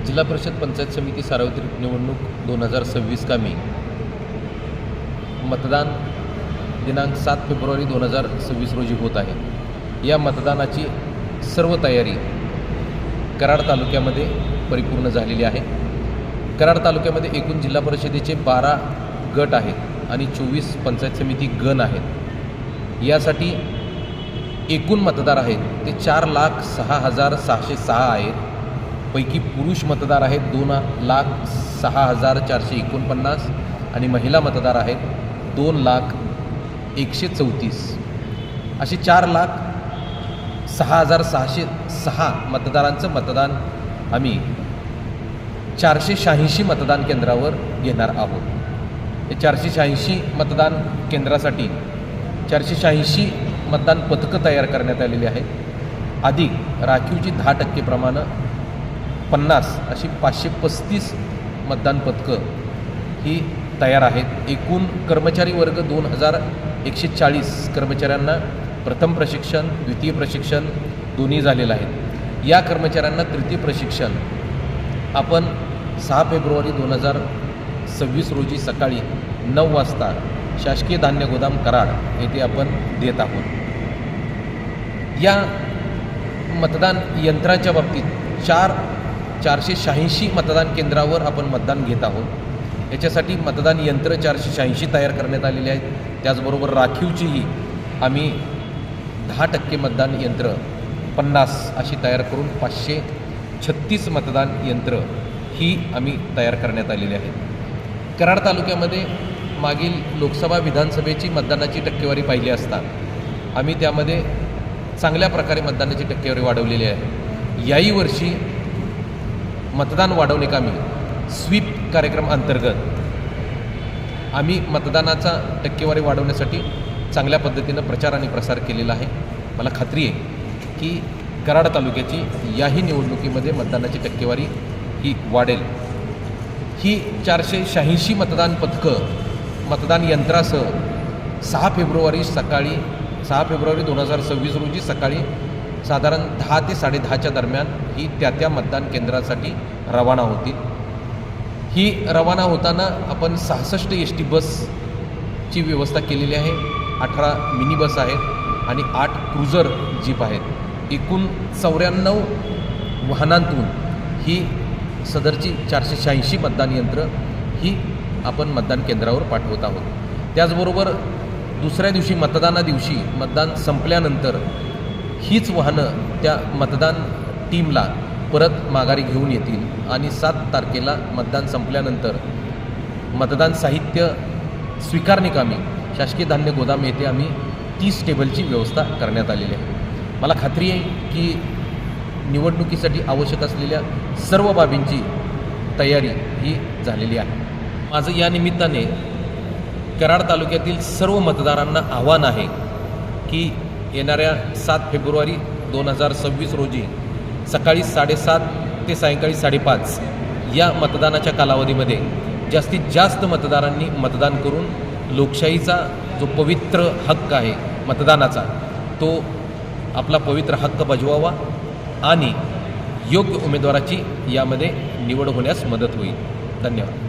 जिल्हा परिषद पंचायत समिती सार्वत्रिक निवडणूक 2026 कामी मतदान दिनांक 7 फेब्रुवारी 2026 रोजी होत आहे। या मतदानाची सर्व तयारी कराड तालुक्यामध्ये परिपूर्ण झालेली आहे। कराड तालुक्यामध्ये एकूण जिल्हा परिषदेचे 12 गट आहेत आणि 24 पंचायत समिती गण आहेत। यासाठी एकूण मतदार आहेत ते 4,06,606 आहेत। पैकी पुरुष मतदार आहेत 2,06,449 आणि महिला मतदार आहेत 2,01,34। असे 4,06,606 मतदारांचं मतदान आम्ही 486 मतदान केंद्रावर घेणार आहोत। हे 486 मतदान केंद्रासाठी 486 मतदान पथकं तयार करण्यात आलेली आहेत। अधिक राखीवची 10% प्रमाणे 50 अशी 535 मतदान पथकं ही तयार आहेत। एकूण कर्मचारी वर्ग 2,140 कर्मचाऱ्यांना प्रथम प्रशिक्षण, द्वितीय प्रशिक्षण दोन्ही झालेलं आहे। या कर्मचाऱ्यांना तृतीय प्रशिक्षण आपण 6 फेब्रुवारी 2026 रोजी सकाळी 9 वाजता शासकीय धान्य गोदाम कराड येथे आपण देत आहोत। या मतदान यंत्राच्या बाबतीत 486 मतदान केंद्रावर आपण मतदान घेत आहोत। याच्यासाठी मतदान यंत्र 486 तयार करण्यात आलेले आहेत। त्याचबरोबर राखीवचीही आम्ही 10% मतदान यंत्र 50 अशी तयार करून 536 मतदान यंत्र ही आम्ही तयार करण्यात आलेली आहेत। कराड तालुक्यामध्ये मागील लोकसभा विधानसभेची मतदानाची टक्केवारी पाहिली असता आम्ही त्यामध्ये चांगल्या प्रकारे मतदानाची टक्केवारी वाढवलेली आहे। याही वर्षी मतदान वाढवणे कामी स्वीप कार्यक्रम अंतर्गत आम्ही मतदानाचा टक्केवारी वाढवण्यासाठी चांगल्या पद्धतीनं प्रचार आणि प्रसार केलेला आहे। मला खात्री आहे की कराड तालुक्याची याही निवडणुकीमध्ये मतदानाची टक्केवारी ही वाढेल। ही 486 मतदान पथकं मतदान यंत्रासह 6 फेब्रुवारी 2026 रोजी सकाळी साधारण 10 ते 10:30च्या दरम्यान ही त्या मतदान केंद्रासाठी रवाना होतील। ही रवाना होताना आपण 66 एस.टी. बसची व्यवस्था केलेली आहे। 18 मिनी बस आहेत आणि 8 क्रुझर जीप आहेत। एकूण 94 वाहनांतून ही सदरची 486 मतदान यंत्र ही आपण मतदान केंद्रावर पाठवत आहोत। त्याचबरोबर दुसऱ्या दिवशी मतदाना दिवशी मतदान संपल्यानंतर हीच वाहनं त्या मतदान टीमला परत माघारी घेऊन येतील आणि 7 तारखेला मतदान संपल्यानंतर मतदान साहित्य स्वीकारणे कामी शासकीय धान्य गोदाम येथे आम्ही 30 टेबलची व्यवस्था करण्यात आलेली आहे। मला खात्री आहे की निवडणुकीसाठी आवश्यक असलेल्या सर्व बाबींची तयारी ही झालेली आहे। माझं या निमित्ताने कराड तालुक्यातील सर्व मतदारांना आव्हान आहे की येणाऱ्या 7 फेब्रुवारी 2026 रोजी सकाळी 7:30 ते सायंकाळी 5:30 या मतदानाच्या कालावधीमध्ये जास्तीत जास्त मतदारांनी मतदान करून लोकशाहीचा जो पवित्र हक्क आहे मतदानाचा तो आपला पवित्र हक्क बजवावा आणि योग्य उमेदवाराची यामध्ये निवड होण्यास मदत होईल। धन्यवाद।